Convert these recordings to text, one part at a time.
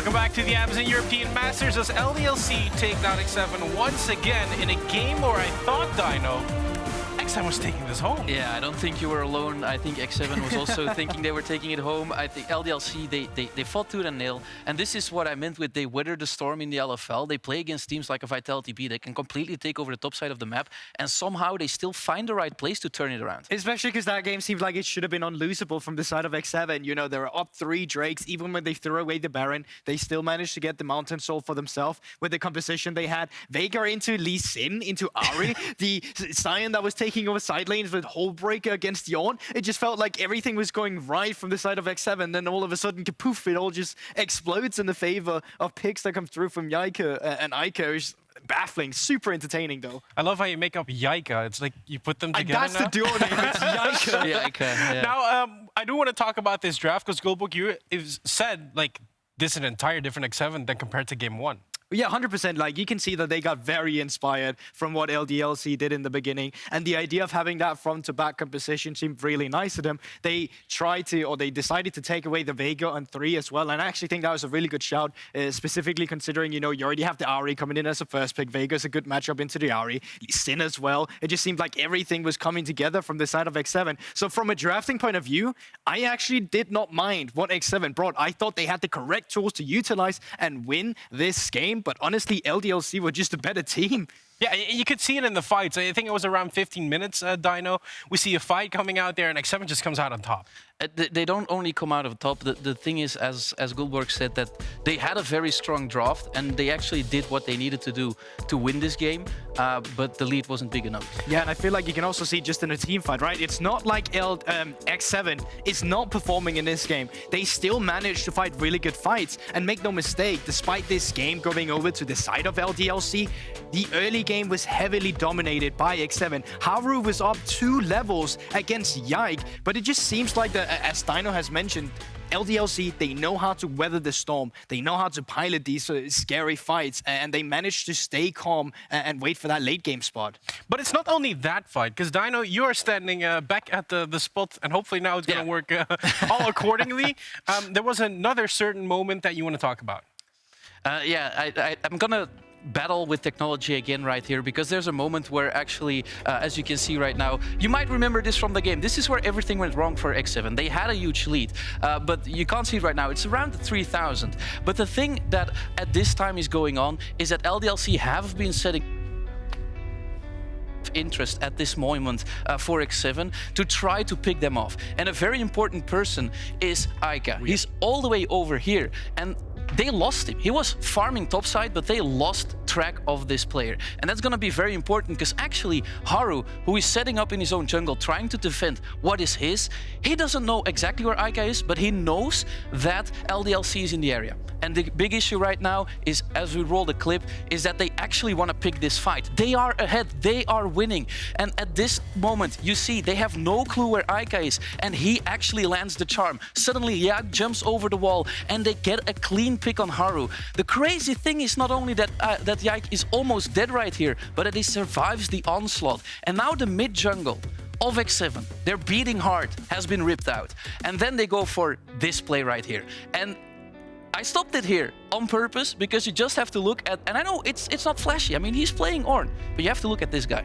Welcome back to the Amazon European Masters as LDLC take down X7 once again in a game where I thought, Dino, X7 was taking this home. Yeah, I don't think you were alone. I think X7 was also thinking they were taking it home. I think LDLC, they fought tooth and nail. And this is what I meant with they weather the storm in the LFL. They play against teams like a Vitality B. They can completely take over the top side of the map. And somehow they still find the right place to turn it around. Especially because that game seemed like it should have been unlosable from the side of X7. You know, they were up 3 Drakes. Even when they threw away the Baron, they still managed to get the Mountain Soul for themselves with the composition they had. Viego into Lee Sin, into Ari. The Sion that was taking over side lanes with Hullbreaker against Sion. It just felt like everything was going right from the side of X7. Then all of a sudden, kapoof, it all just explodes in the favor of picks that come through from Yike and Eika. It's baffling, super entertaining though. I love how you make up Yike. It's like you put them together. That's the duo name, it's Yike. Yike, yeah. Now, I do want to talk about this draft because Goldbook, you said like this is an entire different X7 than compared to game 1. Yeah, 100%. Like, you can see that they got very inspired from what LDLC did in the beginning. And the idea of having that front-to-back composition seemed really nice to them. They tried to, or they decided to take away the Viego on 3 as well. And I actually think that was a really good shout, specifically considering, you know, you already have the Ari coming in as a first pick. Viego's a good matchup into the Ari. Sin as well. It just seemed like everything was coming together from the side of X7. So from a drafting point of view, I actually did not mind what X7 brought. I thought they had the correct tools to utilize and win this game. But honestly, LDLC were just a better team. Yeah, you could see it in the fights. I think it was around 15 minutes, Dino. We see a fight coming out there, and X7 just comes out on top. They don't only come out of top. The thing is, as Goldberg said, that they had a very strong draft, and they actually did what they needed to do to win this game, but the lead wasn't big enough. Yeah, and I feel like you can also see just in a team fight, right? It's not like X7 is not performing in this game. They still managed to fight really good fights, and make no mistake, despite this game going over to the side of LDLC, the early game was heavily dominated by X7. Haru was up 2 levels against Yike, but it just seems like, as Dino has mentioned, LDLC, they know how to weather the storm. They know how to pilot these scary fights, and they managed to stay calm and wait for that late game spot. But it's not only that fight, because Dino, you are standing back at the spot, and hopefully now it's going to work all accordingly. There was another certain moment that you want to talk about. I'm going to battle with technology again right here, because there's a moment where actually, as you can see right now, you might remember this from the game. This is where everything went wrong for X7. They had a huge lead, but you can't see it right now. It's around 3,000. But the thing that at this time is going on is that LDLC have been setting interest at this moment for X7 to try to pick them off. And a very important person is Eika. He's all the way over here, and they lost him. He was farming topside, but they lost track of this player. And that's going to be very important, because actually Haru, who is setting up in his own jungle, trying to defend what is his, he doesn't know exactly where Eika is, but he knows that LDLC is in the area. And the big issue right now is, as we roll the clip, is that they actually want to pick this fight. They are ahead, they are winning. And at this moment, you see, they have no clue where Eika is, and he actually lands the charm. Suddenly, Yike jumps over the wall, and they get a clean pick on Haru. The crazy thing is not only that that Yike is almost dead right here, but that he survives the onslaught. And now the mid jungle of X7, they're beating hard, has been ripped out. And then they go for this play right here. And I stopped it here on purpose, because you just have to look at, and I know it's not flashy. I mean, he's playing Ornn, but you have to look at this guy,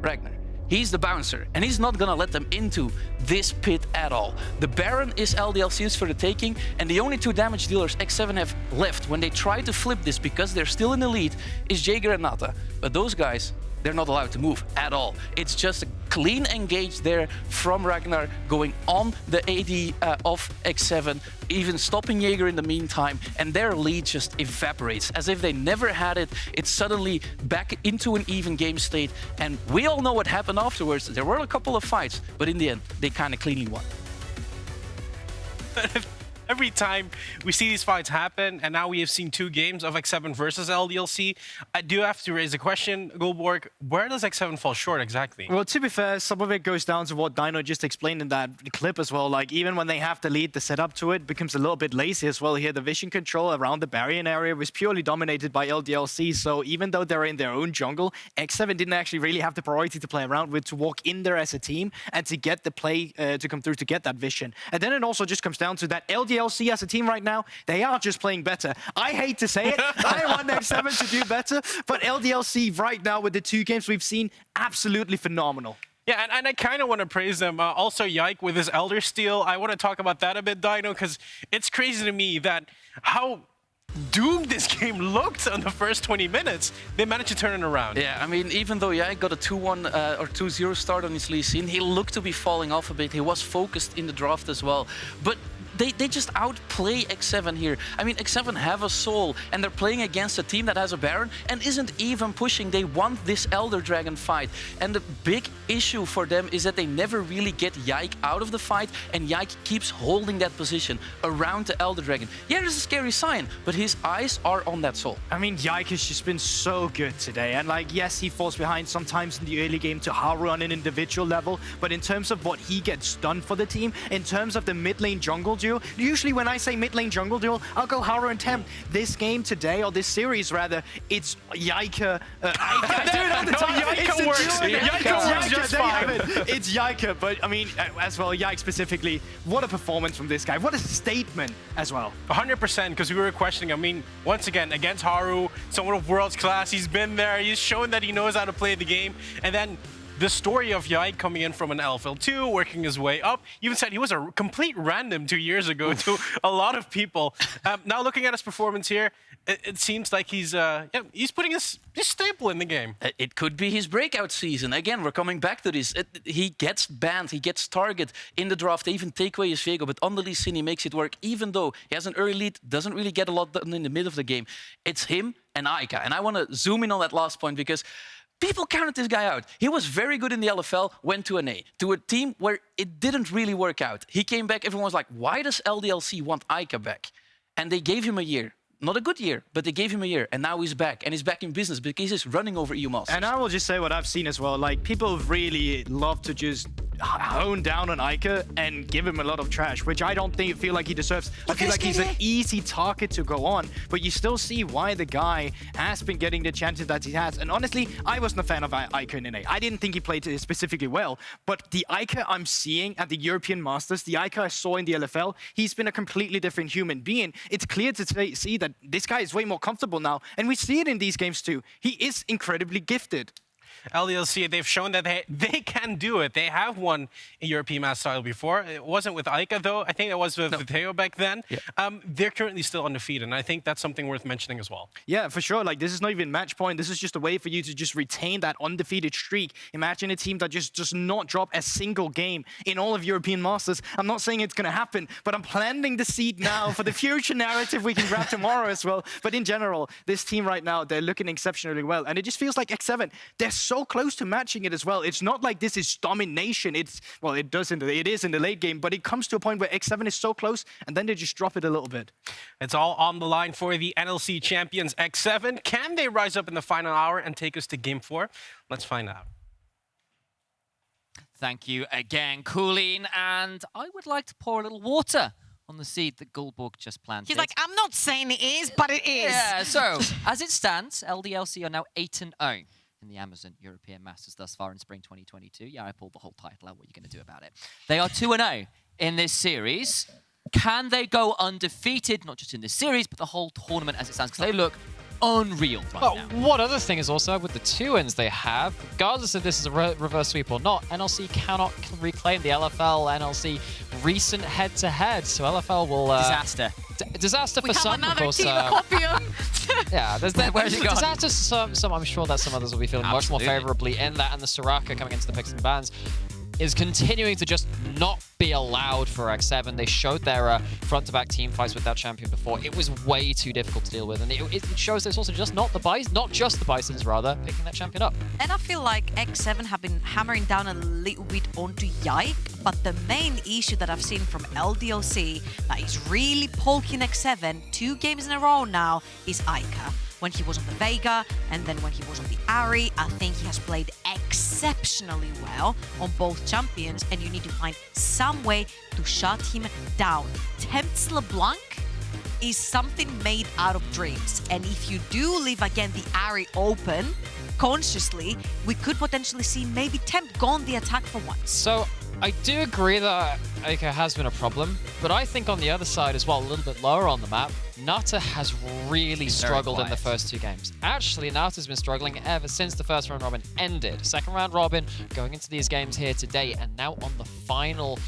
Ragner. He's the bouncer, and he's not gonna let them into this pit at all. The Baron is LDLC's for the taking, and the only 2 damage dealers X7 have left when they try to flip this, because they're still in the lead, is Jaeger and Nata. But those guys, they're not allowed to move at all. It's just a clean engage there from Ragnar, going on the AD of X7, even stopping Jaeger in the meantime, and their lead just evaporates. As if they never had it, it's suddenly back into an even game state, and we all know what happened afterwards. There were a couple of fights, but in the end, they kind of cleanly won. Every time we see these fights happen, and now we have seen 2 games of X7 versus LDLC, I do have to raise a question, Goldborg. Where does X7 fall short exactly? Well, to be fair, some of it goes down to what Dino just explained in that clip as well. Like, even when they have to lead, the setup to it becomes a little bit lazy as well here. The vision control around the barrier area was purely dominated by LDLC, so even though they're in their own jungle, X7 didn't actually really have the priority to play around with, to walk in there as a team and to get the play to come through to get that vision. And then it also just comes down to that LDLC LDLC as a team right now, they are just playing better. I hate to say it. I want X7 to do better, but LDLC right now with the 2 games we've seen, absolutely phenomenal. Yeah, and I kind of want to praise them. Also, Yike with his Elder Steel. I want to talk about that a bit, Dino, because it's crazy to me that how doomed this game looked on the first 20 minutes. They managed to turn it around. Yeah, I mean, even though Yike got a 2-1 or 2-0 start on his Lee Sin, he looked to be falling off a bit. He was focused in the draft as well. But they just outplay X7 here. I mean, X7 have a soul, and they're playing against a team that has a Baron and isn't even pushing. They want this Elder Dragon fight. And the big issue for them is that they never really get Yike out of the fight, and Yike keeps holding that position around the Elder Dragon. Yeah, there's a scary sign, but his eyes are on that soul. I mean, Yike has just been so good today. And like, yes, he falls behind sometimes in the early game to Haru on an individual level, but in terms of what he gets done for the team, in terms of the mid lane jungle duo, usually when I say mid lane jungle duel, I'll go Haru and Tempt. This game today, or this series rather, it's Yike. I do it all the time. Yike works. Yike works just fine. It's Yike, but I mean, as well, Yike specifically, what a performance from this guy. What a statement as well. 100%, because we were questioning, I mean, once again, against Haru, someone of world's class, he's been there, he's shown that he knows how to play the game, and then the story of Yike coming in from an LFL 2, working his way up. You even said he was a complete random 2 years ago to a lot of people. Now looking at his performance here, it seems like he's putting his staple in the game. It could be his breakout season. Again, we're coming back to this. He gets banned, he gets target in the draft. They even take away his Viego, but on the Lee Sin, he makes it work. Even though he has an early lead, doesn't really get a lot done in the middle of the game. It's him and Eika. And I want to zoom in on that last point because people counted this guy out. He was very good in the LFL, went to an A, to a team where it didn't really work out. He came back, everyone was like, why does LDLC want Eika back? And they gave him a year. Not a good year, but they gave him a year, and now he's back, and he's back in business because he's running over EU Masters. And I will just say what I've seen as well. Like, people really love to just hone down on Eika and give him a lot of trash, which I don't feel like he deserves. I feel like he's an easy target to go on, but you still see why the guy has been getting the chances that he has. And honestly, I wasn't a fan of Eika in NA. I didn't think he played specifically well, but the Eika I'm seeing at the European Masters, the Eika I saw in the LFL, he's been a completely different human being. It's clear to see that this guy is way more comfortable now, and we see it in these games too. He is incredibly gifted. LDLC, they've shown that they can do it. They have won a European Mass title before. It wasn't with Eika, though. I think it was with Viego back then. Yeah. They're currently still undefeated, and I think that's something worth mentioning as well. Yeah, for sure. Like, this is not even match point. This is just a way for you to just retain that undefeated streak. Imagine a team that just does not drop a single game in all of European Masters. I'm not saying it's going to happen, but I'm planting the seed now for the future narrative we can grab tomorrow as well. But in general, this team right now, they're looking exceptionally well, and it just feels like X7, they're so close to matching it as well. It's not like this is domination. It is in the late game, but it comes to a point where X7 is so close, and then they just drop it a little bit. It's all on the line for the NLC champions X7. Can they rise up in the final hour and take us to Game 4? Let's find out. Thank you again, Coolin, and I would like to pour a little water on the seed that Gulborg just planted. He's like, I'm not saying it is, but it is. Yeah, so as it stands, LDLC are now 8-0 in the Amazon European Masters thus far in spring 2022. Yeah, I pulled the whole title out. What are you going to do about it? They are 2-0 in this series. Can they go undefeated, not just in this series, but the whole tournament as it stands? Because they look unreal right now. One other thing is also with the 2 wins they have, regardless if this is a reverse sweep or not, NLC cannot reclaim the LFL NLC recent head-to-head. So LFL will... disaster. Disaster for some, of course. Yeah, there's Where's it gone? disaster for some. I'm sure that some others will be feeling much more favorably in that, and the Soraka coming into the picks and bans is continuing to just not be allowed for X7. They showed their front-to-back team fights with that champion before. It was way too difficult to deal with, and it shows that it's also just not just the Bisons, rather, picking that champion up. And I feel like X7 have been hammering down a little bit onto Yike, but the main issue that I've seen from LDLC that is really poking X7 2 games in a row now is Eika. When he was on the Vega, and then when he was on the Ahri, I think he has played exceptionally well on both champions, and you need to find some way to shut him down. Tempt's LeBlanc is something made out of dreams, and if you do leave again the Ahri open, consciously, we could potentially see maybe Tempt go on the attack for once. So I do agree that Eika has been a problem, but I think on the other side as well, a little bit lower on the map, Nata has really struggled in the first 2 games. Actually, Nata's been struggling ever since the first round robin ended. Second round robin, going into these games here today, and now on the final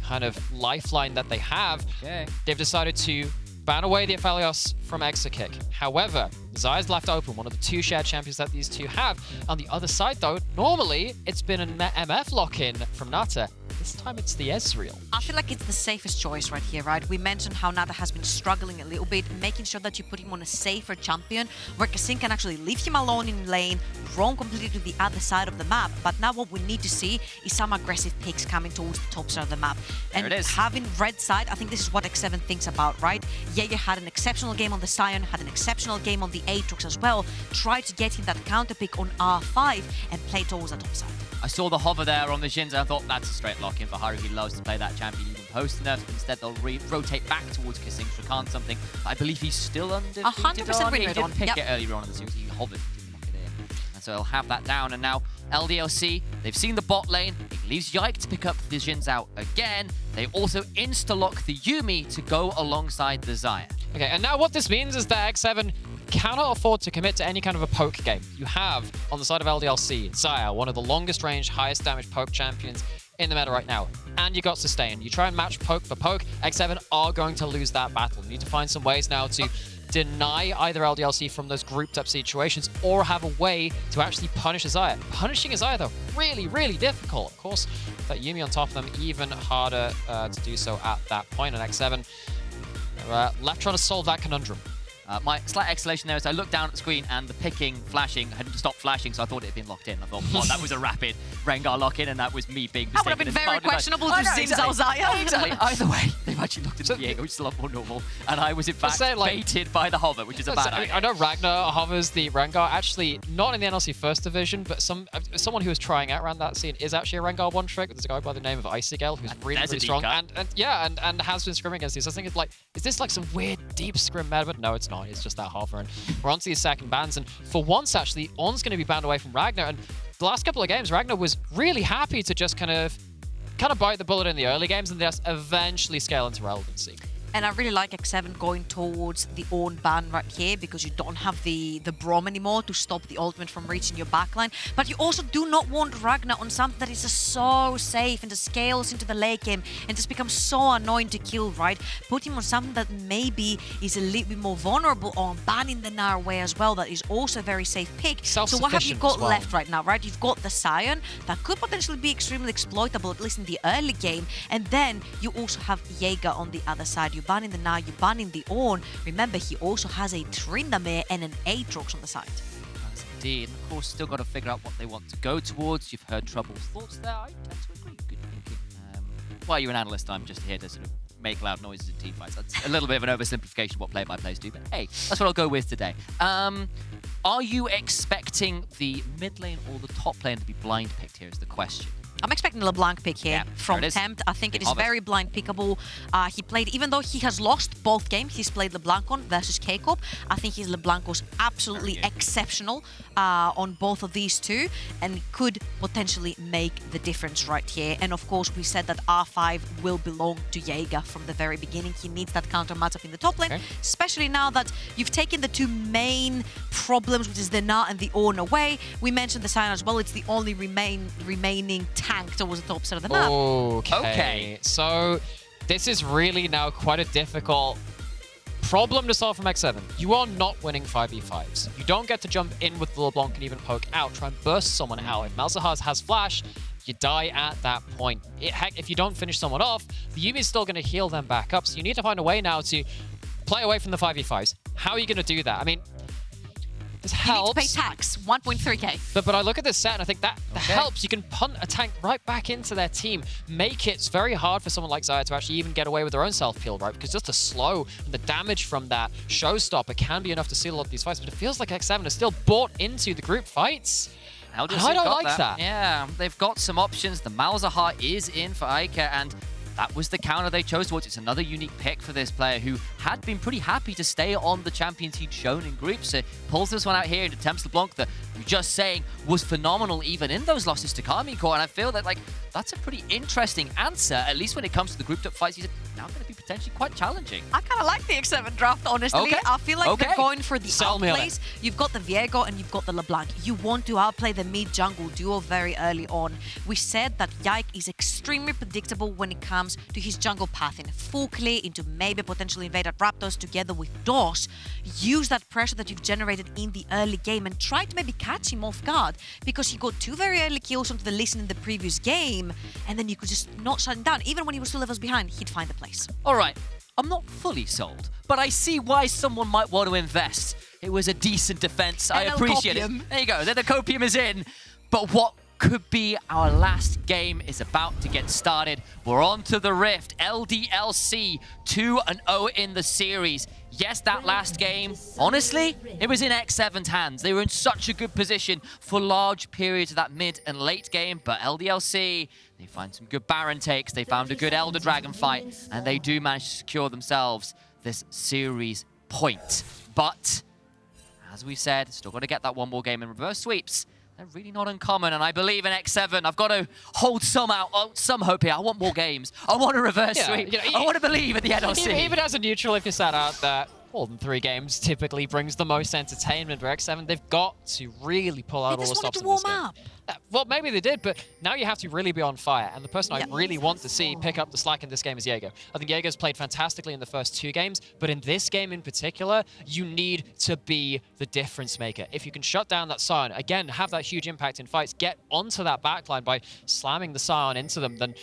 kind of lifeline that they have, they've decided to ban away the FLICR from Exakick. However, Xayah's left open, one of the 2 shared champions that these 2 have. On the other side though, normally it's been an MF lock-in from Nata. This time it's the Ezreal. I feel like it's the safest choice right here, right? We mentioned how Nata has been struggling a little bit, making sure that you put him on a safer champion where Kasing can actually leave him alone in lane, roam completely to the other side of the map. But now what we need to see is some aggressive picks coming towards the top side of the map. And having red side, I think this is what X7 thinks about, right? Jaeger had an exceptional game on the Sion, had an exceptional game on the Aatrox as well. Tried to get him that counter pick on R5 and play towards the top side. I saw the hover there on the Jins, and I thought that's a straight lock-in for Haru. He loves to play that champion even post-nerf, but instead they'll rotate back towards Kasing. Rakan, something I believe he's still undefeated 100% on. He reload did on. pick it earlier on in the series. He hovered, didn't lock it in. And so he'll have that down, and now LDLC, they've seen the bot lane. It leaves Yike to pick up the Jins out again. They also insta-lock the Yuumi to go alongside the Xayah. Okay, and now what this means is that X7 cannot afford to commit to any kind of a poke game. You have, on the side of LDLC, Xayah, one of the longest range, highest damage poke champions in the meta right now. And you got Sustain. You try and match poke for poke, X7 are going to lose that battle. You need to find some ways now to deny either LDLC from those grouped up situations or have a way to actually punish Xayah. Punishing Xayah, though, really, really difficult. Of course, that Yuumi on top of them, even harder to do so at that point. And X7 left trying to solve that conundrum. My slight exclamation there is I looked down at the screen and the picking, flashing, hadn't stopped flashing, so I thought it had been locked in. I thought, well, that was a rapid Rengar lock-in, and that was me being mistaken. That would have been very questionable to Zim Xayah. Exactly. Either way, they've actually locked in Viego, which is a lot more normal, and I was in fact baited by the hover, which is a bad idea. I know Ragner hovers the Rengar, actually not in the NLC First Division, but someone who was trying out around that scene is actually a Rengar one trick. There's a guy by the name of Icygale who's really, really strong, and has been scrimming against these. So I was thinking, like, is this like some weird deep scrim meta? But no, it's not. It's just that hover. And we're on to these second bans, and for once actually On's going to be banned away from Ragnar, and the last couple of games Ragnar was really happy to just kind of bite the bullet in the early games and just eventually scale into relevancy. And I really like X7 going towards the Ornn ban right here because you don't have the Brom anymore to stop the ultimate from reaching your backline. But you also do not want Ragnar on something that is just so safe and just scales into the late game and just becomes so annoying to kill, right? Put him on something that maybe is a little bit more vulnerable on banning the Nara way as well. That is also a very safe pick. So what have you got left right now, right? You've got the Sion that could potentially be extremely exploitable, at least in the early game. And then you also have Jaeger on the other side. You're banning the Nara, you're banning the Ornn. Remember, he also has a Tryndamere and an Aatrox on the side. Yes, indeed. And of course, still got to figure out what they want to go towards. You've heard Trouble's thoughts there. I tend to agree. Good thinking. Well, you're an analyst. I'm just here to sort of make loud noises in teamfights. That's a little bit of an oversimplification of what play-by-plays do, but hey, that's what I'll go with today. Are you expecting the mid lane or the top lane to be blind picked here is the question. I'm expecting a LeBlanc pick here from Tempt. I think it is very blind pickable. He played, even though he has lost both games, he's played LeBlanc on versus K-Corp. I think his LeBlanc was absolutely exceptional on both of these two and could potentially make the difference right here. And of course, we said that R5 will belong to Jaeger from the very beginning. He needs that counter matchup in the top lane, especially now that you've taken the two main problems, which is the Na and the Ornn away. We mentioned the Sion as well. It's the only remaining tank towards the top side of the map. Okay. So this is really now quite a difficult problem to solve from X7. You are not winning 5v5s. You don't get to jump in with the LeBlanc and even poke out, try and burst someone out. If Malzahar has flash, you die at that point. Heck, if you don't finish someone off, the Yuumi is still going to heal them back up. So you need to find a way now to play away from the 5v5s. How are you going to do that? I mean, this helps. You need to pay tax, 1.3k. But I look at this set and I think that helps. You can punt a tank right back into their team. Make it very hard for someone like Xayah to actually even get away with their own self-peel, right? Because just the slow and the damage from that showstopper can be enough to seal a lot of these fights. But it feels like X7 is still bought into the group fights. And I don't like that. Yeah, they've got some options. The Malzahar is in for Eika, and that was the counter they chose towards. It's another unique pick for this player who had been pretty happy to stay on the champions he'd shown in groups. So pulls this one out here into Tempt's LeBlanc that we're just saying was phenomenal even in those losses to Karmine Core. And I feel that like that's a pretty interesting answer, at least when it comes to the grouped up fights. He's now going to be potentially quite challenging. I kind of like the X7 draft, honestly. Okay. I feel like they're going for the Sell me on outplays. You've got the Viego and you've got the LeBlanc. You want to outplay the mid-jungle duo very early on. We said that Yike is extremely predictable when it comes to his jungle pathing. Full clear into maybe potentially invade at Raptors together with DOS. Use that pressure that you've generated in the early game and try to maybe catch him off guard, because he got 2 very early kills onto the Lee Sin in the previous game, and then you could just not shut him down. Even when he was 2 levels behind, he'd find the place. All right, I'm not fully sold, but I see why someone might want to invest. It was a decent defense. I appreciate it. There you go. Then the copium is in. But what could be our last game is about to get started. We're on to the Rift. LDLC 2-0 in the series. Yes, that last game, honestly, it was in X7's hands. They were in such a good position for large periods of that mid and late game, but LDLC, they find some good Baron takes, they found a good Elder Dragon fight, and they do manage to secure themselves this series point. But, as we said, still got to get that one more game in reverse sweeps. They're really not uncommon, and I believe in X7. I've got to hold some hope here. I want more games. I want a reverse sweep. You know, I want to believe in the NLC. Even as a neutral, if you sat out that more than 3 games typically brings the most entertainment for X7, they've got to really pull out all the stops in this game. Well, maybe they did, but now you have to really be on fire. And the person I really want to see pick up the slack in this game is Jaeger. I think Jaeger's played fantastically in the first 2 games, but in this game in particular, you need to be the difference maker. If you can shut down that Sion, again, have that huge impact in fights, get onto that backline by slamming the Sion into them, then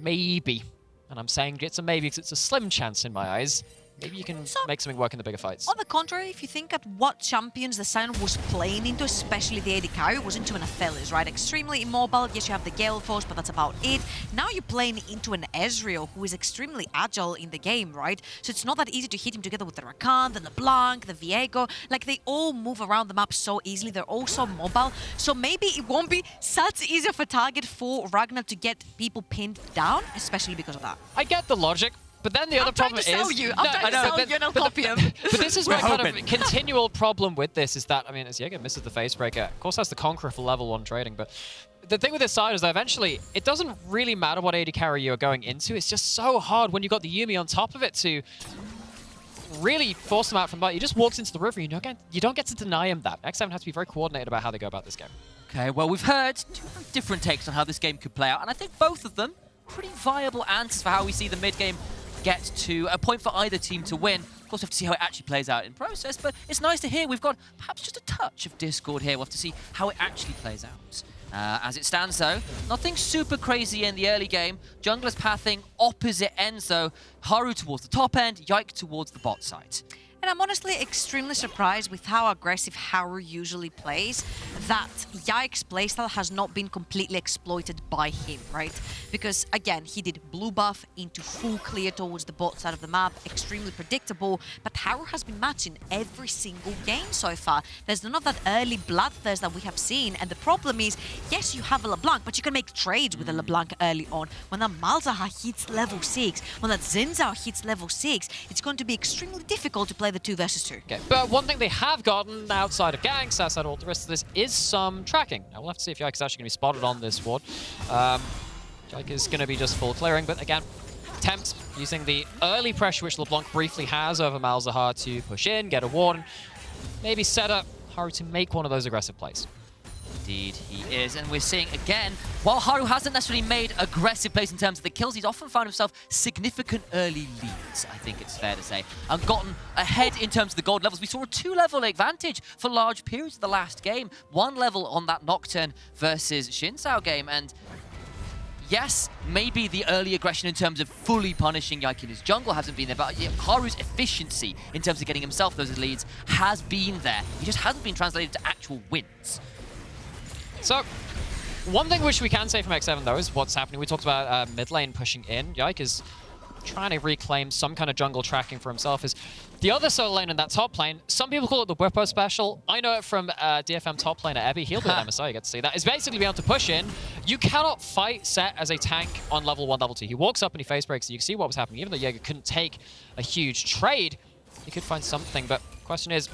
maybe, and I'm saying it's a maybe because it's a slim chance in my eyes, maybe you can make something work in the bigger fights. On the contrary, if you think at what champions the Sion was playing into, especially the AD carry, was into an Aphelios, right? Extremely immobile. Yes, you have the Gale Force, but that's about it. Now you're playing into an Ezreal, who is extremely agile in the game, right? So it's not that easy to hit him together with the Rakan, the LeBlanc, the Viego. Like, they all move around the map so easily. They're all so mobile. So maybe it won't be such easy of a target for Ragnar to get people pinned down, especially because of that. I get the logic. But then the other problem is... I'm trying to sell you an Copium. But this is my kind of continual problem with this is that, I mean, as Jaeger misses the face breaker, of course that's the Conqueror for level 1 trading, but the thing with this side is that eventually it doesn't really matter what AD carry you're going into. It's just so hard when you've got the Yuumi on top of it to really force them out from that. He just walks into the river. You don't get to deny him that. X7 has to be very coordinated about how they go about this game. Okay, well, we've heard 2 different takes on how this game could play out, and I think both of them pretty viable answers for how we see the mid game get to a point for either team to win. Of course, we have to see how it actually plays out in process, but it's nice to hear we've got perhaps just a touch of Discord here. We'll have to see how it actually plays out. As it stands, though, nothing super crazy in the early game. Junglers pathing opposite ends, though. Haru towards the top end, Yike towards the bot side. And I'm honestly extremely surprised with how aggressive Haru usually plays, that Yike's playstyle has not been completely exploited by him, right? Because, again, he did blue buff into full clear towards the bot side of the map, extremely predictable, but Haru has been matching every single game so far. There's none of that early bloodthirst that we have seen, and the problem is, yes, you have a LeBlanc, but you can make trades with a LeBlanc early on. When that Malzahar hits level 6, when that Zhao hits level 6, it's going to be extremely difficult to play the 2 versus 2. Okay, but one thing they have gotten outside of ganks, outside of all the rest of this, is some tracking. Now we'll have to see if Yike is actually going to be spotted on this ward. Yike is going to be just full clearing, but again, Tempt using the early pressure which LeBlanc briefly has over Malzahar to push in, get a ward, and maybe set up Haru to make one of those aggressive plays. Indeed, he is. And we're seeing, again, while Haru hasn't necessarily made aggressive plays in terms of the kills, he's often found himself significant early leads, I think it's fair to say, and gotten ahead in terms of the gold levels. We saw a 2-level advantage for large periods of the last game. 1 level on that Nocturne versus Zhao game, and yes, maybe the early aggression in terms of fully punishing Yike in his jungle hasn't been there, but Haru's efficiency in terms of getting himself those leads has been there. He just hasn't been translated to actual wins. So, one thing which we can say from X7 though is what's happening. We talked about mid lane pushing in. Yike is trying to reclaim some kind of jungle tracking for himself. Is the other solo lane in that top lane, some people call it the Whippo special. I know it from DFM top laner Ebby. He'll be at MSI, you get to see that. Is basically be able to push in. You cannot fight Sett as a tank on level 1, level 2. He walks up and he face breaks. You can see what was happening. Even though Jaeger couldn't take a huge trade, he could find something. But question is,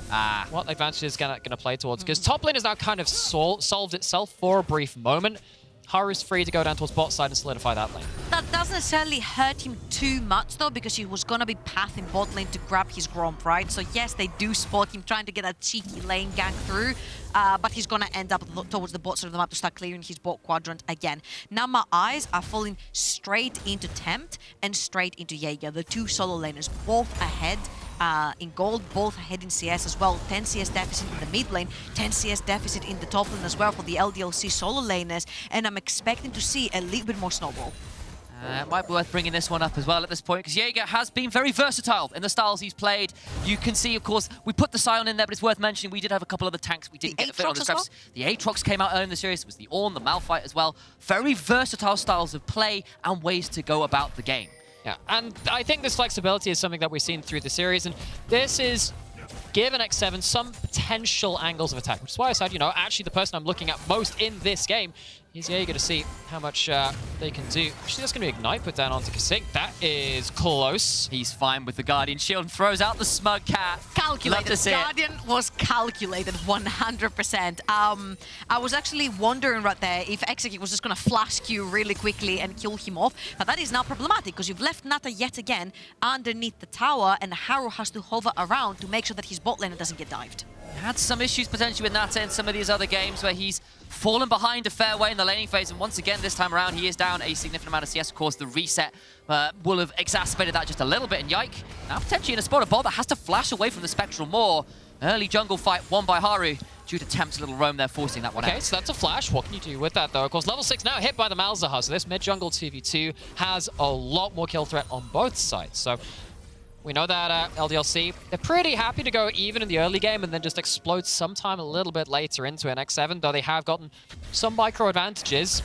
what advantage is gonna play towards? Because top lane has now kind of solved itself for a brief moment. Haru's free to go down towards bot side and solidify that lane. That doesn't necessarily hurt him too much though, because he was gonna be pathing bot lane to grab his Gromp, right? So yes, they do spot him trying to get a cheeky lane gang through, but he's gonna end up towards the bot side of the map to start clearing his bot quadrant again. Now my eyes are falling straight into Tempt and straight into Jaeger, the two solo laners, both ahead in gold, both ahead in CS as well. 10 CS deficit in the mid lane, 10 CS deficit in the top lane as well for the LDLC solo laners, and I'm expecting to see a little bit more snowball. It might be worth bringing this one up as well at this point, because Jaeger has been very versatile in the styles he's played. You can see, of course, we put the Sion in there, but it's worth mentioning we did have a couple other tanks we didn't get to fit on the scraps. The Aatrox came out early in the series. It was the Ornn, the Malphite as well. Very versatile styles of play and ways to go about the game. Yeah, and I think this flexibility is something that we've seen through the series, and this is given X7 some potential angles of attack, which is why I said, you know, actually the person I'm looking at most in this game is Jaeger to see how much they can do. Actually, that's going to be Ignite put down onto Kasing. That is close. He's fine with the Guardian Shield and throws out the Smug Cat. Calculated. Guardian was calculated 100%. I was actually wondering right there if Exakick was just going to flash Q really quickly and kill him off. But that is now problematic because you've left Nata yet again underneath the tower, and Haru has to hover around to make sure that his bot lane doesn't get dived. Had some issues potentially with Nata in some of these other games where he's fallen behind a fair way in the laning phase, and once again this time around he is down a significant amount of CS. Of course, the reset will have exacerbated that just a little bit, and Yike now potentially in a spot of ball that has to flash away from the Spectral more. Early jungle fight won by Haru due to Tempt's little roam there, forcing that one out. Okay, so that's a flash. What can you do with that, though? Of course, level 6 now hit by the Malzahar, so this mid-jungle 2v2 has a lot more kill threat on both sides. So we know that LDLC, they're pretty happy to go even in the early game and then just explode sometime a little bit later into an X7, though they have gotten some micro advantages.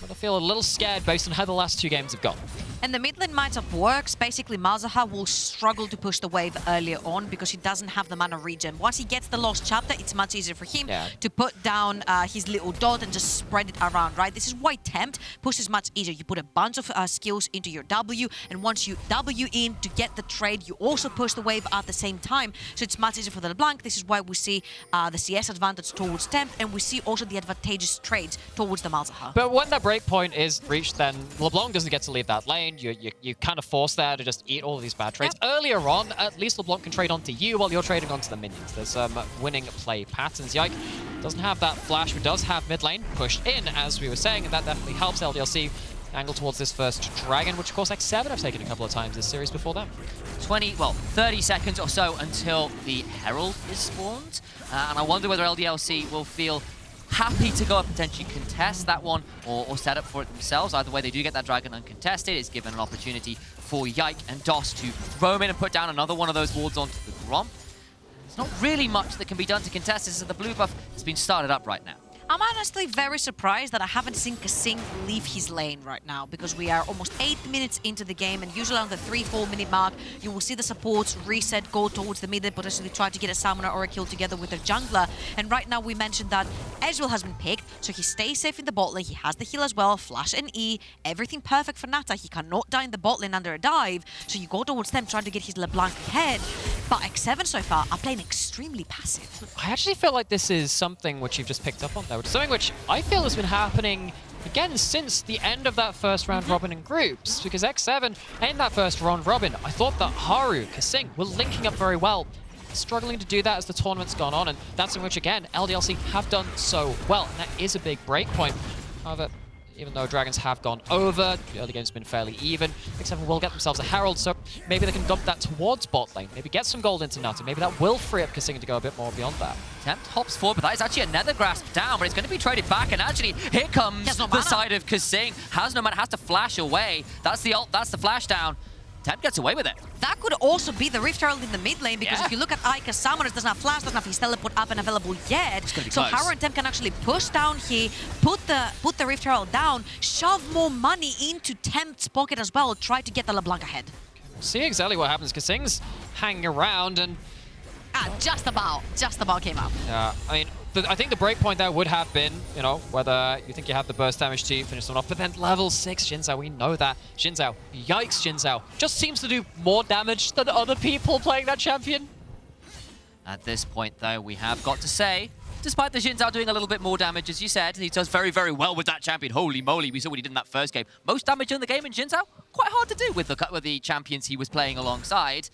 Gotta feel a little scared based on how the last 2 games have gone. And the mid lane matchup works. Basically, Malzahar will struggle to push the wave earlier on because he doesn't have the mana regen. Once he gets the Lost Chapter, it's much easier for him to put down his little dot and just spread it around, right? This is why Tempt pushes much easier. You put a bunch of skills into your W, and once you W in to get the trade, you also push the wave at the same time. So it's much easier for the LeBlanc. This is why we see the CS advantage towards Tempt, and we see also the advantageous trades towards the Malzahar. But when that breakpoint is reached, then LeBlanc doesn't get to leave that lane. You kind of force there to just eat all of these bad trades. Earlier on, at least LeBlanc can trade onto you while you're trading onto the minions. There's some winning play patterns. Yike doesn't have that flash, but does have mid lane pushed in, as we were saying, and that definitely helps LDLC angle towards this first dragon, which of course X7 have taken a couple of times this series before them. 30 seconds or so until the Herald is spawned, and I wonder whether LDLC will feel happy to go up and potentially contest that one or set up for it themselves. Either way, they do get that dragon uncontested. It's given an opportunity for Yike and DOS to roam in and put down another one of those wards onto the Gromp. There's not really much that can be done to contest this, as the blue buff has been started up right now. I'm honestly very surprised that I haven't seen Kasing leave his lane right now, because we are almost 8 minutes into the game, and usually on the 3-4 minute mark, you will see the supports reset, go towards the mid lane, potentially try to get a summoner or a kill together with their jungler. And right now we mentioned that Ezreal has been picked, so he stays safe in the bot lane. He has the heal as well, flash and E, everything perfect for Nata. He cannot die in the bot lane under a dive, so you go towards them trying to get his LeBlanc ahead. But X7 so far are playing extremely passive. I actually feel like this is something which you've just picked up on there, which is something which I feel has been happening again since the end of that first round robin in groups, because X7 in that first round robin, I thought that Haru, Kasing were linking up very well, struggling to do that as the tournament's gone on, and that's in which again LDLC have done so well, and that is a big break point. However, even though Dragons have gone over, the early game's been fairly even, X7 will get themselves a Herald, so maybe they can dump that towards bot lane, maybe get some gold into Nata, maybe that will free up Kasing to go a bit more beyond that. Tempt hops forward, but that is actually a nether grasp down, but it's going to be traded back, and actually here comes the side of Kasing. Has no mana, has to flash away. That's the ult, that's the flash down. Tempt gets away with it. That could also be the Rift Herald in the mid lane, because if you look at Eika, Summoners doesn't have flash, doesn't have his teleport up and available yet. So close. Haru and Tempt can actually push down here, put the Rift Herald down, shove more money into Tempt's pocket as well, try to get the LeBlanc ahead. See exactly what happens. Kasing's hanging around and... Just about came out. Yeah, I mean, I think the breakpoint there would have been, you know, whether you think you have the burst damage to finish someone off, but then level 6 Xin Zhao, we know that. Xin Zhao, yikes Xin Zhao, just seems to do more damage than other people playing that champion. At this point, though, we have got to say, despite the Xin Zhao doing a little bit more damage, as you said, he does very, very well with that champion. Holy moly, we saw what he did in that first game. Most damage in the game in Xin Zhao, quite hard to do with the champions he was playing alongside.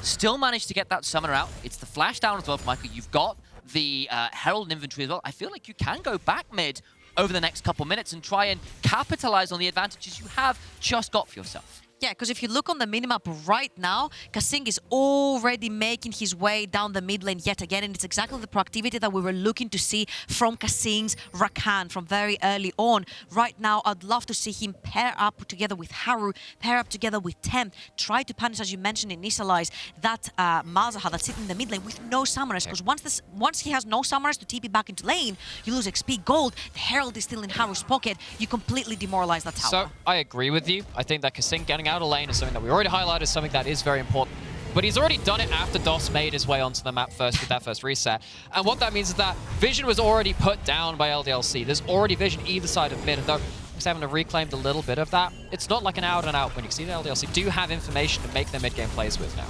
Still managed to get that summoner out. It's the flash down as well, Michael. You've got the Herald inventory as well. I feel like you can go back mid over the next couple minutes and try and capitalize on the advantages you have just got for yourself. Yeah, because if you look on the minimap right now, Kasing is already making his way down the mid lane yet again, and it's exactly the proactivity that we were looking to see from Kasing's Rakan from very early on. Right now, I'd love to see him pair up together with Haru, pair up together with Tempt, try to punish, as you mentioned, initialize that Malzahar that's sitting in the mid lane with no summoners, because once he has no summoners to TP back into lane, you lose XP gold, the Herald is still in Haru's pocket, you completely demoralize that tower. So, I agree with you. I think that Kasing getting out of lane is something that we already highlighted, something that is very important. But he's already done it after DOS made his way onto the map first with that first reset. And what that means is that vision was already put down by LDLC. There's already vision either side of mid, and though X7 have reclaimed a little bit of that, it's not like an out and out when you can see the LDLC do have information to make their mid game plays with now.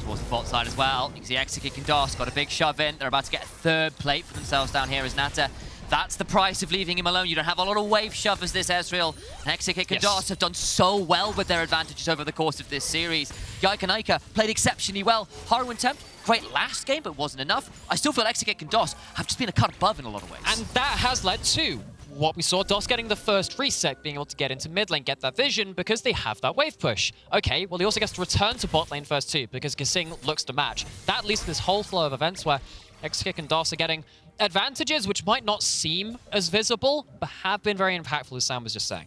Towards the bot side as well, you can see Exakick and DOS got a big shove in. They're about to get a third plate for themselves down here as Nata. That's the price of leaving him alone. You don't have a lot of wave shove as this Ezreal. Exakick and DOS have done so well with their advantages over the course of this series. Yike and Eika played exceptionally well. Haru and Tempt, great last game, but wasn't enough. I still feel Exakick and DOS have just been a cut above in a lot of ways. And that has led to what we saw, DOS getting the first reset, being able to get into mid lane, get that vision, because they have that wave push. Okay, well, he also gets to return to bot lane first too, because Kasing looks to match. That leads to this whole flow of events where Exakick and DOS are getting advantages which might not seem as visible, but have been very impactful, as Sam was just saying.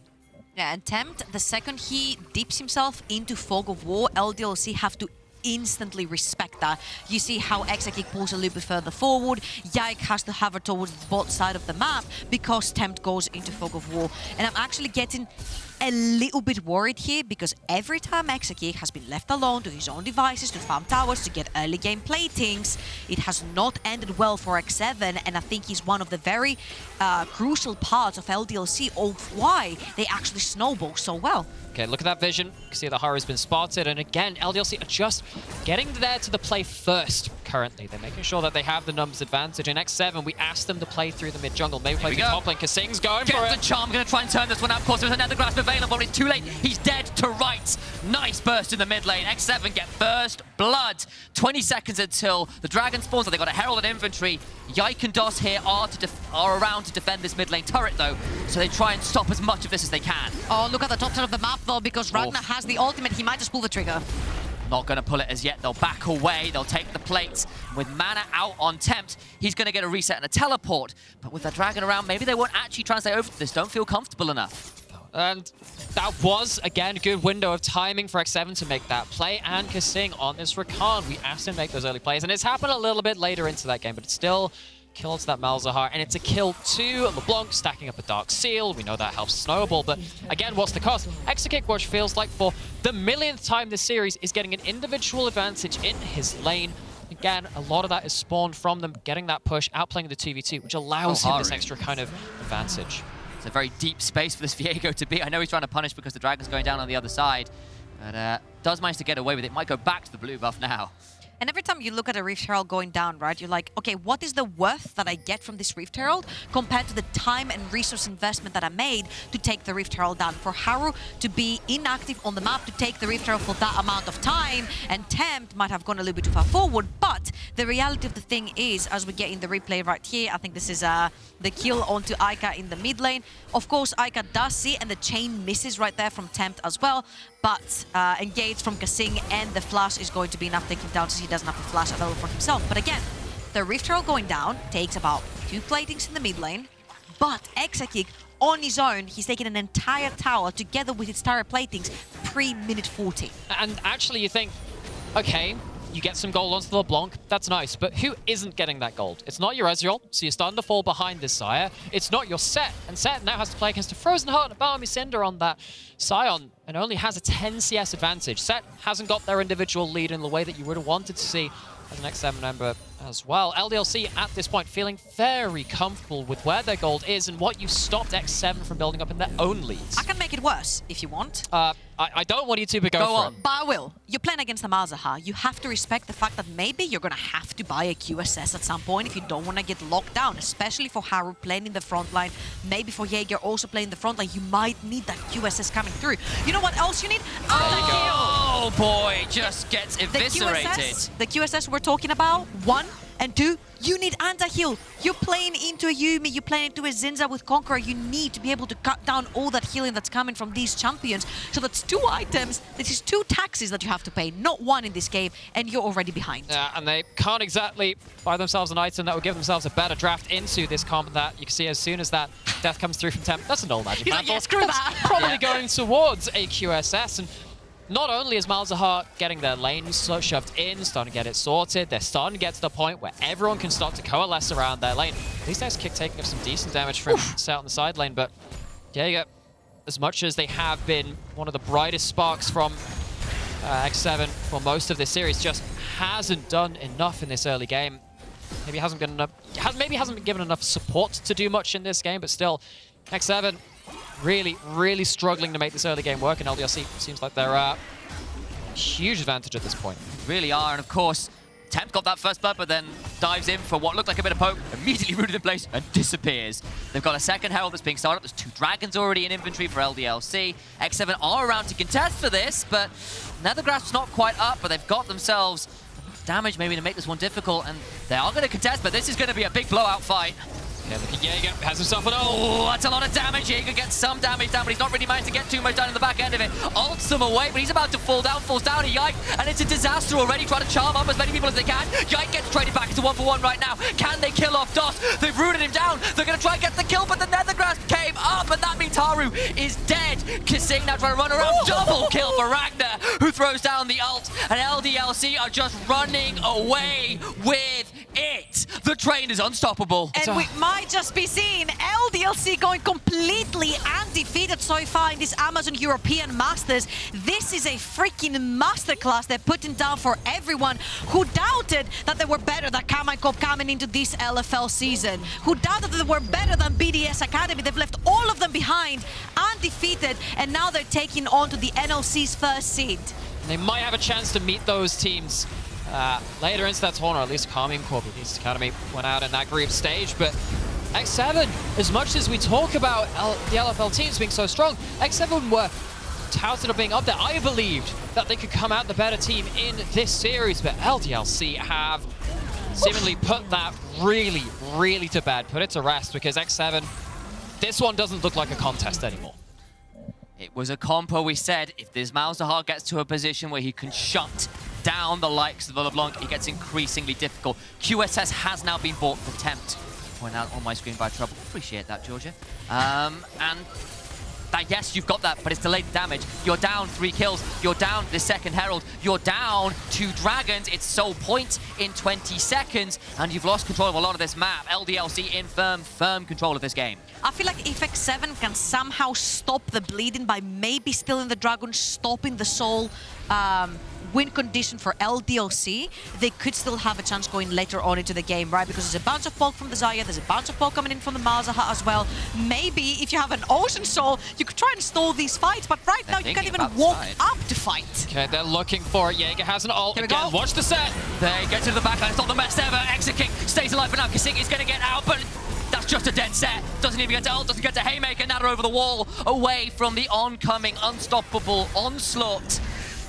Yeah, and Tempt, the second he dips himself into Fog of War, LDLC have to instantly respect that. You see how Exakick pulls a little bit further forward, Yike has to hover towards the bot side of the map because Tempt goes into Fog of War. And I'm actually getting a little bit worried here, because every time Exakick has been left alone to his own devices to farm towers to get early game platings, it has not ended well for X7, and I think he's one of the very crucial parts of LDLC of why they actually snowball so well. Okay, look at that vision. You can see the Haru's been spotted, and again, LDLC are just getting there to the play first currently. They're making sure that they have the numbers advantage. In X7, we asked them to play through the mid-jungle, maybe play through top lane. Kasing's going for it. The charm, gonna try and turn this one out. Of course, there's another grasp available, but it's too late. He's dead to rights. Nice burst in the mid lane. X7 get first blood. 20 seconds until the dragon spawns. They got a Herald and infantry. Yike and DOS here are around to defend this mid lane turret, though, so they try and stop as much of this as they can. Oh, look at the top side of the map, though, because Ragner has the ultimate. He might just pull the trigger. Not going to pull it as yet. They'll back away. They'll take the plates. With mana out on Tempt, he's going to get a reset and a teleport. But with the dragon around, maybe they won't actually translate over to this. Don't feel comfortable enough. And that was, again, a good window of timing for X7 to make that play. And Kasing on this Rakan, we asked him to make those early plays. And it's happened a little bit later into that game, but it's still kills that Malzahar, and it's a kill too. LeBlanc stacking up a Dark Seal. We know that helps snowball, but again, what's the cost? Exakick, which feels like for the millionth time this series, is getting an individual advantage in his lane. Again, a lot of that is spawned from them getting that push, outplaying the 2v2, which allows him this extra kind of advantage. It's a very deep space for this Viego to be. I know he's trying to punish because the dragon's going down on the other side, but does manage to get away with it. Might go back to the blue buff now. And every time you look at a Rift Herald going down, right, you're like, okay, what is the worth that I get from this Rift Herald compared to the time and resource investment that I made to take the Rift Herald down? For Haru to be inactive on the map to take the Rift Herald for that amount of time, and Tempt might have gone a little bit too far forward, but the reality of the thing is, as we get in the replay right here, I think this is the kill onto Eika in the mid lane. Of course, Eika does see, and the chain misses right there from Tempt as well, but engaged from Kasing, and the flash is going to be enough to take him down, since he doesn't have the flash available for himself. But again, the Rift Herald going down takes about 2 platings in the mid lane, but Exakick on his own, he's taking an entire tower together with its tower platings minute 40. And actually, you think, okay, you get some gold onto the LeBlanc, that's nice, but who isn't getting that gold? It's not your Ezreal, so you're starting to fall behind this Xayah. It's not your Sett, and Sett now has to play against a Frozen Heart and a Balmy Cinder on that Sion, and only has a 10 CS advantage. Sett hasn't got their individual lead in the way that you would have wanted to see as an X7 member as well. LDLC at this point feeling very comfortable with where their gold is and what you've stopped X7 from building up in their own leads. I can make it worse if you want. I don't want you to, but go for it. But I will. You're playing against the Malzahar. You have to respect the fact that maybe you're going to have to buy a QSS at some point if you don't want to get locked down, especially for Haru playing in the front line, maybe for Jaeger also playing the front line. You might need that QSS coming through. You know what else you need? Oh boy, just gets eviscerated. The QSS we're talking about, 1 and 2, you need anti-heal. You're playing into a Yuumi, you're playing into a Zinza with Conqueror. You need to be able to cut down all that healing that's coming from these champions. So that's 2 items, this is 2 taxes that you have to pay, not 1 in this game, and you're already behind. Yeah, and they can't exactly buy themselves an item that will give themselves a better draft into this comp that you can see as soon as that death comes through from Tempt. That's a null magic mantle. Yeah, screw that. Probably going towards a QSS, and not only is Malzahar getting their lane shoved in, starting to get it sorted, they're starting to get to the point where everyone can start to coalesce around their lane. These guys kick taking up some decent damage from Sett on the side lane, but Jaeger, as much as they have been one of the brightest sparks from X7 for most of this series, just hasn't done enough in this early game. Maybe hasn't been given enough support to do much in this game, but still, X7 really struggling to make this early game work, and LDLC seems like they're a huge advantage at this point. Really are, and of course, Tempt got that first blood, but then dives in for what looked like a bit of poke, immediately rooted in place, and disappears. They've got a second Herald that's being started up. There's 2 dragons already in inventory for LDLC. X7 are around to contest for this, but Nethergrasp's not quite up, but they've got themselves damage maybe to make this one difficult, and they are going to contest, but this is going to be a big blowout fight. Yeah, look at Jaeger, has himself an ult. Oh, that's a lot of damage. Jaeger gets some damage down, but he's not really managed to get too much down in the back end of it. Ults them away, but he's about to fall down, falls down to Yike, and it's a disaster already, trying to charm up as many people as they can. Yike gets traded back into 1-for-1 right now. Can they kill off DOS? They've rooted him down. They're going to try and get the kill, but the Nethergrasp came up, and that means Haru is dead. Kasing now trying to run around. Double kill for Ragner, who throws down the ult, and LDLC are just running away with it. The train is unstoppable. And we might just be seeing LDLC going completely undefeated so far in this Amazon European Masters. This is a freaking masterclass they're putting down for everyone who doubted that they were better than Kamaikop coming into this LFL season, who doubted that they were better than BDS Academy. They've left all of them behind, undefeated, and now they're taking on to the NOC's first seed. And they might have a chance to meet those teams later into that tournament, or at least Kamaikop BDS Academy went out in that group stage, but X7, as much as we talk about the LFL teams being so strong, X7 were touted of being up there. I believed that they could come out the better team in this series, but LDLC have seemingly put that really to bed, put it to rest, because X7, this one doesn't look like a contest anymore. It was a compo, we said, if this Malzahar gets to a position where he can shut down the likes of the LeBlanc, it gets increasingly difficult. QSS has now been bought for Tempt. Point out on my screen by Trouble. Appreciate that, Georgia. And that, yes, you've got that, but it's delayed damage. You're down 3 kills. You're down the second Herald. You're down 2 dragons. It's sole point in 20 seconds, and you've lost control of a lot of this map. LDLC in firm control of this game. I feel like if X7 can somehow stop the bleeding by maybe stealing the dragon, stopping the soul win condition for LDLC, they could still have a chance going later on into the game, right? Because there's a bunch of poke from the Xayah, there's a bunch of poke coming in from the Malzahar as well. Maybe if you have an Ocean Soul, you could try and stall these fights, but right now you can't even walk up to fight. Okay, they're looking for it. Jaeger has an ult again. Watch the Sett. They get to the backline. It's not the best ever. Exakick stays alive for now. Kasing is going to get out, but that's just a dead Sett. Doesn't even get to ult, doesn't get to Haymaker. Nata over the wall, away from the oncoming unstoppable onslaught.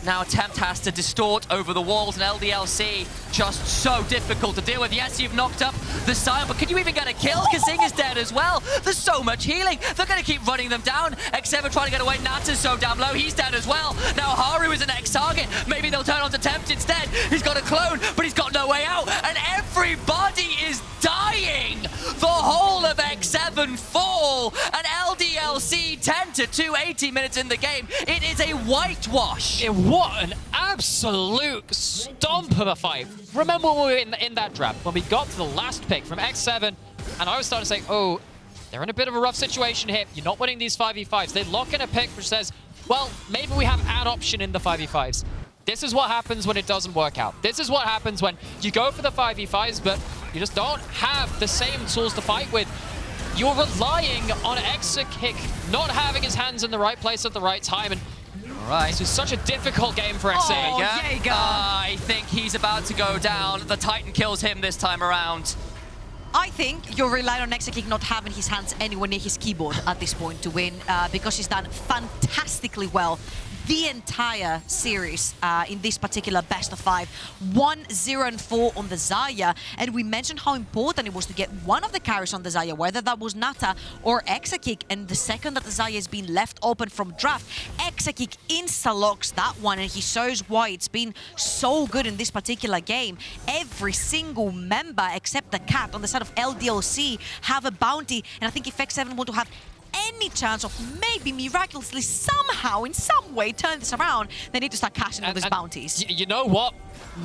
Now Tempt has to distort over the walls, and LDLC just so difficult to deal with. Yes, you've knocked up the Sion, but can you even get a kill? Kasing is dead as well. There's so much healing. They're going to keep running them down. X7 trying to get away. Nata's so down low. He's dead as well. Now Haru is an X-target. Maybe they'll turn on to Tempt instead. He's got a clone, but he's got no way out, and everybody is dying. the whole of X7 fall, and LDLC 10 to 2, 80 minutes in the game. It is a whitewash. What an absolute stomp of a fight. Remember when we were in that draft, when we got to the last pick from X7, and I was starting to say, oh, they're in a bit of a rough situation here. You're not winning these 5v5s. They lock in a pick which says, well, maybe we have an option in the 5v5s. This is what happens when it doesn't work out. This is what happens when you go for the 5v5s, but you just don't have the same tools to fight with. You're relying on Exakick not having his hands in the right place at the right time. And all right. This is such a difficult game for Xayah. Oh, Jaeger. I think he's about to go down. The Titan kills him this time around. I think you're relying on Exakick not having his hands anywhere near his keyboard at this point to win, because he's done fantastically well the entire series in this particular best of 5. 1-0-4 on the Xayah, and we mentioned how important it was to get one of the carries on the Xayah, whether that was Nata or Exakick, and the second that the Xayah has been left open from draft, Exakick insta-locks that one, and he shows why it's been so good in this particular game. Every single member except the cat on the side of LDLC have a bounty, and I think if X7 want to have any chance of maybe miraculously somehow in some way turn this around, they need to start cashing all these bounties. You know what?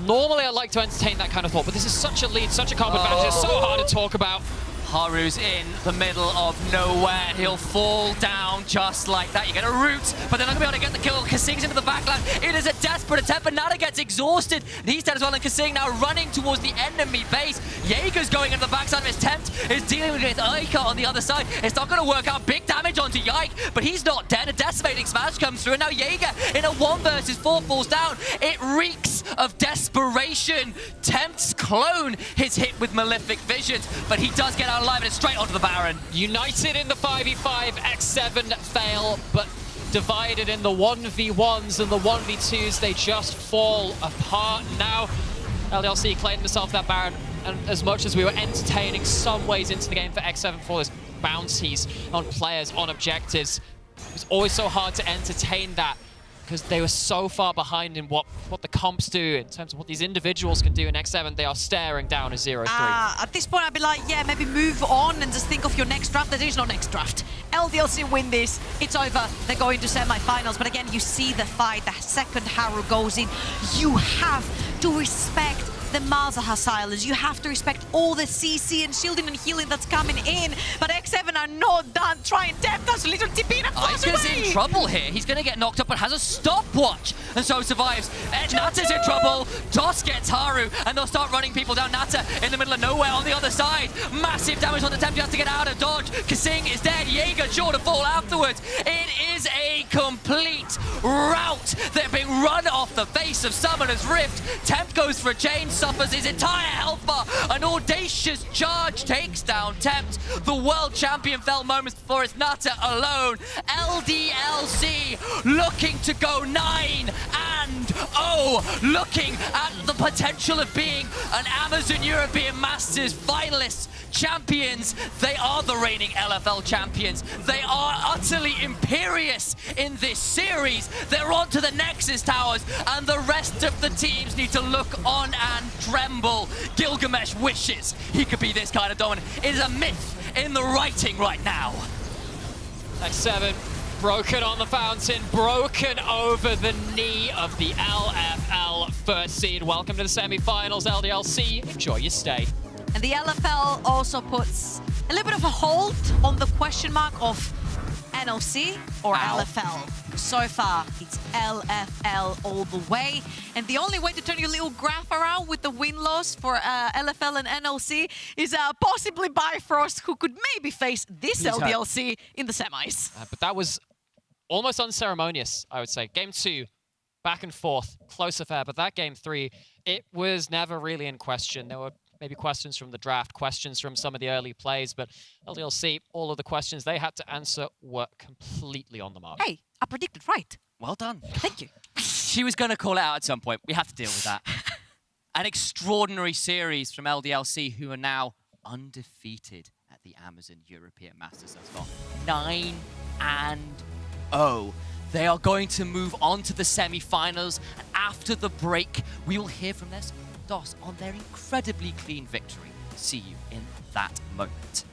Normally I like to entertain that kind of thought, but this is such a lead, such a combo advantage. It's so hard to talk about. Haru's in the middle of nowhere. He'll fall down just like that. You get a root, but they're not going to be able to get the kill. Kasing's into the backline. It is a desperate attempt, but Nata gets exhausted. And he's dead as well, and Kasing now running towards the enemy base. Jaeger's going into the backside of his Tempt. Is dealing with Eika on the other side. It's not going to work out. Big damage onto Yike, but he's not dead. A decimating smash comes through, and now Jaeger in a 1 versus 4 falls down. It reeks of desperation. Tempt's clone is hit with malefic visions, but he does get out alive, and it's straight onto the Baron. United in the 5v5, X7 fail, but divided in the 1v1s and the 1v2s, they just fall apart. Now, LDLC claimed themselves that Baron, and as much as we were entertaining some ways into the game for X7 for this bounties on players, on objectives, it was always so hard to entertain that, because they were so far behind in what the comps do in terms of what these individuals can do in X7. They are staring down a 0-3. At this point, I'd be like, yeah, maybe move on and just think of your next draft. There is no next draft. LDLC win this. It's over. They're going to semi-finals. But again, you see the fight. The second Haru goes in. You have to respect the Malzahar silence. You have to respect all the CC and shielding and healing that's coming in. But X7 are not done trying. Tempt does a little TP and flies Eika's away. in trouble here. He's going to get knocked up, but has a stopwatch, and so survives. Nata's in trouble. Dos gets Haru, and they'll start running people down. Nata in the middle of nowhere on the other side. Massive damage on the Tempt. He has to get out of dodge. Kasing is dead. Jaeger sure to fall afterwards. It is a complete rout. They're being run off the face of Summoner's Rift. Tempt goes for a chain, suffers his entire health bar. An audacious charge takes down Tempt. The world champion fell moments before it's Nata alone. LDLC looking to go 9-0, looking at the potential of being an Amazon European Masters finalists, champions. They are the reigning LFL champions. They are utterly imperious in this series. They're on to the Nexus Towers, and the rest of the teams need to look on and tremble. Gilgamesh wishes he could be this kind of dominant. It is a myth in the writing right now. X7 broken on the fountain, broken over the knee of the LFL first seed. Welcome to the semi-finals, LDLC. Enjoy your stay. And the LFL also puts a little bit of a hold on the question mark of NOC or LFL. So far, it's LFL all the way. And the only way to turn your little graph around with the win-loss for LFL and NOC is possibly Bifrost, who could maybe face this LDLC in the semis. But that was almost unceremonious, I would say. Game 2, back and forth, close affair. But that game 3, it was never really in question. There were maybe questions from the draft, questions from some of the early plays, but LDLC, all of the questions they had to answer were completely on the mark. Hey, I predicted right. Well done. Thank you. She was going to call it out at some point. We have to deal with that. An extraordinary series from LDLC, who are now undefeated at the Amazon European Masters thus far. 9-0. They are going to move on to the semi-finals, and after the break, we will hear from their DOS on their incredibly clean victory. See you in that moment.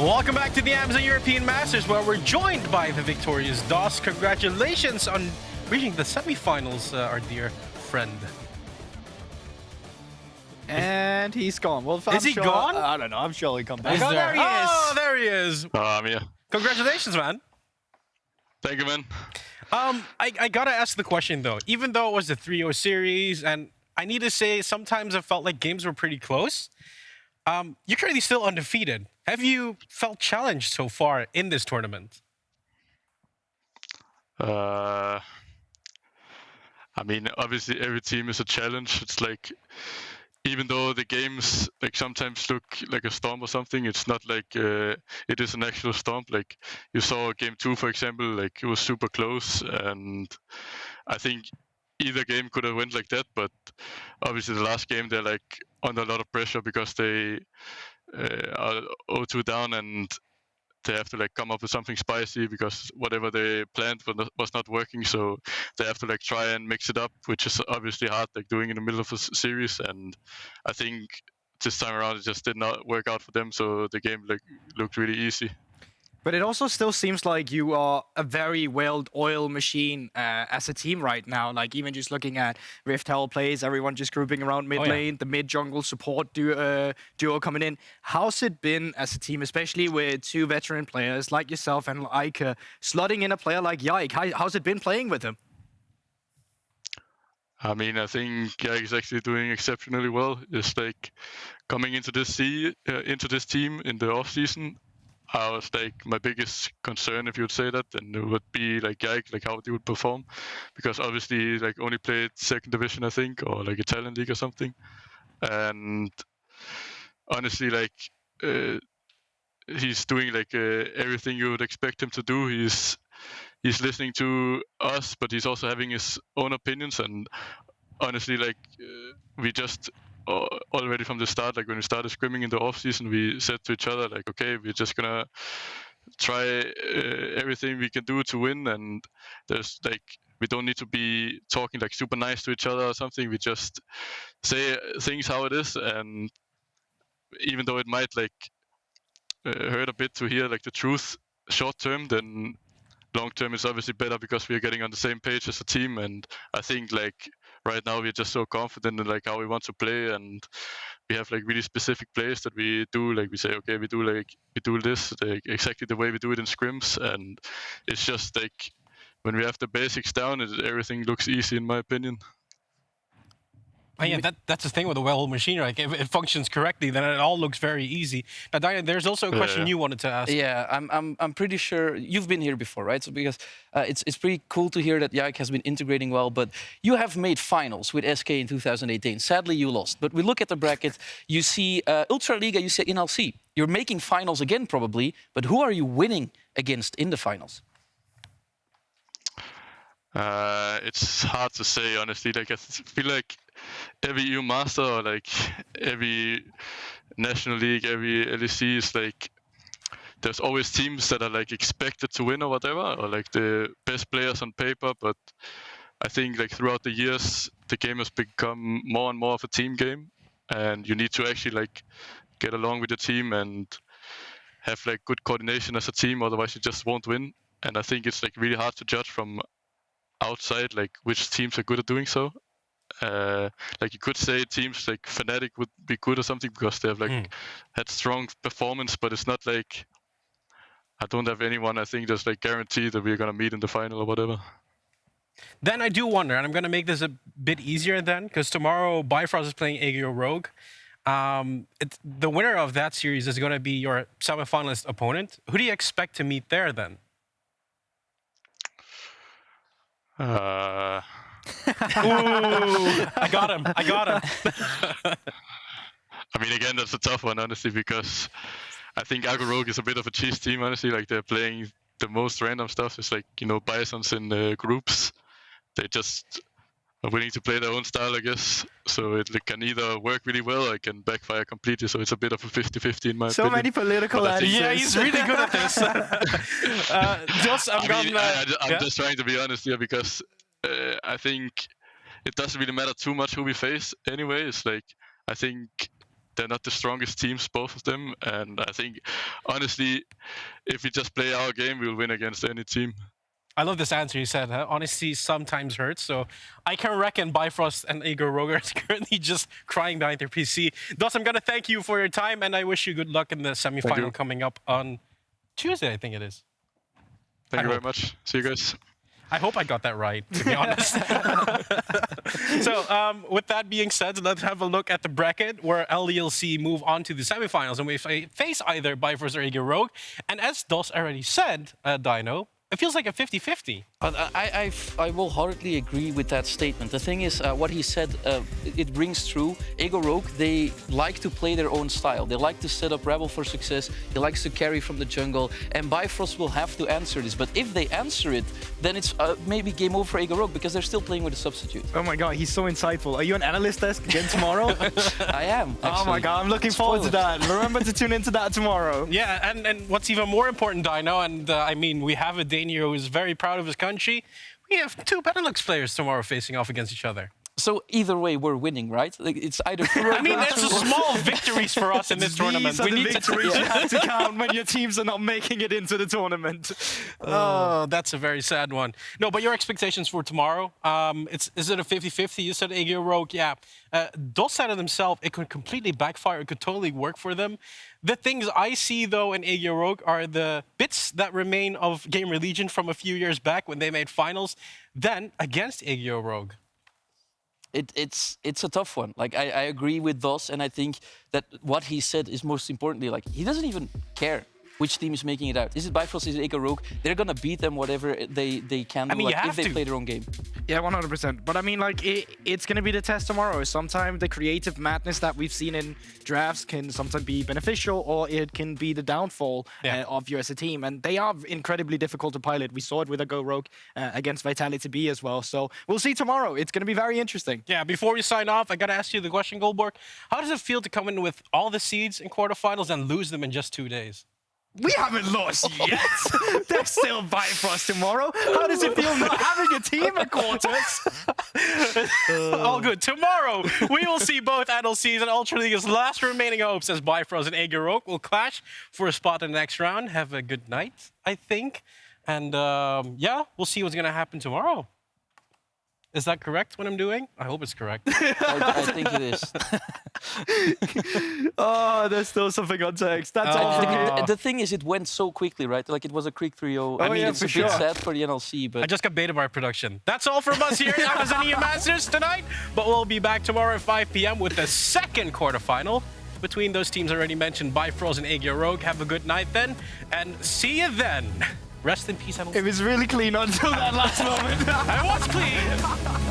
Welcome back to the Amazon European Masters, where we're joined by the victorious DOS. Congratulations on reaching the semifinals, our dear friend. And he's gone. Well, Is he gone? I don't know. I'm sure he'll come back. Is Oh, there he is. Oh, there he is. I'm here. Congratulations, man. Thank you, man. I gotta ask the question though. Even though it was a 3-0 series, and I need to say sometimes it felt like games were pretty close. You're currently still undefeated. Have you felt challenged so far in this tournament? I mean, obviously every team is a challenge. It's like, even though the games like sometimes look like a storm or something, it's not like it is an actual storm. Like you saw game 2, for example, like it was super close, and I think either game could have went like that. But obviously the last game they're like under a lot of pressure because they are 0-2 down, and they have to like come up with something spicy because whatever they planned was not working. So they have to like try and mix it up, which is obviously hard, like doing in the middle of a series. And I think this time around it just did not work out for them. So the game like looked really easy. But it also still seems like you are a very well-oiled machine as a team right now. Like even just looking at Rift Herald plays, everyone just grouping around mid lane, the mid-jungle support duo coming in. How's it been as a team, especially with 2 veteran players like yourself and Eika, slotting in a player like Yike? How's it been playing with him? I mean, I think Yike is actually doing exceptionally well. It's like coming into this team in the off season. I was like, my biggest concern, if you would say that, then it would be like Yike, like how they would perform, because obviously like only played 2nd division, I think, or like Italian league or something. And honestly, like he's doing like everything you would expect him to do. He's listening to us, but he's also having his own opinions. And honestly, like we just already from the start, like when we started scrimming in the off season, we said to each other like, okay, we're just gonna try everything we can do to win, and there's like we don't need to be talking like super nice to each other or something. We just say things how it is, and even though it might like hurt a bit to hear like the truth short term, then long term is obviously better because we are getting on the same page as a team. And I think like right now we're just so confident in like how we want to play, and we have like really specific plays that we do. Like we say, okay, we do this like, exactly the way we do it in scrims, and it's just like when we have the basics down, everything looks easy in my opinion. Oh, yeah, that's the thing with a well-oiled machine. Like if it functions correctly, then it all looks very easy. Now, Diane, there's also a question you wanted to ask. Yeah, I'm pretty sure you've been here before, right? So because it's pretty cool to hear that Yike has been integrating well. But you have made finals with SK in 2018. Sadly, you lost. But we look at the bracket. You see Ultraliga. You see NLC. You're making finals again, probably. But who are you winning against in the finals? It's hard to say, honestly. Like I feel like every EU Master or like every National League, every LEC is like there's always teams that are like expected to win or whatever, or like the best players on paper. But I think like throughout the years, the game has become more and more of a team game, and you need to actually like get along with the team and have like good coordination as a team. Otherwise, you just won't win. And I think it's like really hard to judge from outside like which teams are good at doing so. Like you could say teams like Fnatic would be good or something because they have like had strong performance, but it's not like I don't have anyone I think that's like guaranteed that we're gonna meet in the final or whatever. Then I do wonder, and I'm gonna make this a bit easier then, because tomorrow Bifrost is playing Aegyo Rogue. The winner of that series is gonna be your semi-finalist opponent. Who do you expect to meet there then? Ooh, I got him. I mean, again, that's a tough one, honestly, because I think Aegyo Rogue is a bit of a cheese team, honestly. Like, they're playing the most random stuff. It's like, you know, Bisons in groups. They just are willing to play their own style, I guess. So it can either work really well or it can backfire completely. So it's a bit of a 50-50 in my opinion. So many political answers. Yeah, he's really good at this. I'm just trying to be honest here because I think it doesn't really matter too much who we face anyway. It's like, I think they're not the strongest teams, both of them. And I think, honestly, if we just play our game, we'll win against any team. I love this answer you said. Huh? Honesty sometimes hurts. So I can reckon Bifrost and Igor Roger is currently just crying behind their PC. Thus, I'm going to thank you for your time, and I wish you good luck in the semifinal coming up on Tuesday, I think it is. Thank you very much. See you guys. I hope I got that right, to be honest. So, with that being said, let's have a look at the bracket where LDLC move on to the semifinals, and we face either Bifrost or Igor Rogue. And as Dos already said, Dino, it feels like a 50-50. I will wholeheartedly agree with that statement. The thing is, what he said, it rings true. Ego Rogue, they like to play their own style. They like to set up Rebel for success. He likes to carry from the jungle. And Bifrost will have to answer this. But if they answer it, then it's maybe game over for Ego Rogue because they're still playing with a substitute. Oh my god, he's so insightful. Are you on analyst desk again tomorrow? I am, actually. Oh my god, I'm looking forward to that. Remember to tune into that tomorrow. Yeah, and what's even more important, Dino, and I mean, we have a Daniel who is very proud of his country. We have 2 Benelux players tomorrow facing off against each other. So either way, we're winning, right? Like, it's either. I mean, it's small victories for us in this tournament. These are the victories you have to count when your teams are not making it into the tournament. Oh, that's a very sad one. No, but your expectations for tomorrow? Is it a 50-50? You said Igor Rogue, yeah. Dos said it himself, it could completely backfire. It could totally work for them. The things I see, though, in Igor Rogue are the bits that remain of Game Religion from a few years back when they made finals. Then, against Igor Rogue. It's a tough one. Like, I agree with Dos, and I think that what he said is most importantly, like, he doesn't even care which team is making it out. Is it Bifrost, is it Ego Rogue? They're gonna beat them whatever they can do, I mean, like, if they play their own game. Yeah, 100%. But I mean, like, it's gonna be the test tomorrow. Sometimes the creative madness that we've seen in drafts can sometimes be beneficial, or it can be the downfall of you as a team. And they are incredibly difficult to pilot. We saw it with Ego Rogue against Vitality B as well. So we'll see tomorrow. It's gonna be very interesting. Yeah, before we sign off, I gotta ask you the question, Goldborg. How does it feel to come in with all the seeds in quarterfinals and lose them in just 2 days? We haven't lost yet. There's still Bifrost tomorrow. How does it feel not having a team at quarters? All good. Tomorrow, we will see both LDLC's and Ultra League's last remaining hopes as Bifrost and Igor Rogue will clash for a spot in the next round. Have a good night, I think. And yeah, we'll see what's going to happen tomorrow. Is that correct, what I'm doing? I hope it's correct. I think it is. Oh, there's still something on text. That's all. The thing is, it went so quickly, right? Like, it was a quick 3-0. I mean, it's a bit sad for the NLC, but... I just got baited by production. That's all from us here at Amazon Masters tonight. But we'll be back tomorrow at 5 p.m. with the second quarterfinal between those teams already mentioned, Bifrost and Igor Rogue. Have a good night then, and see you then. Rest in peace, It was really clean until that last moment. I was clean.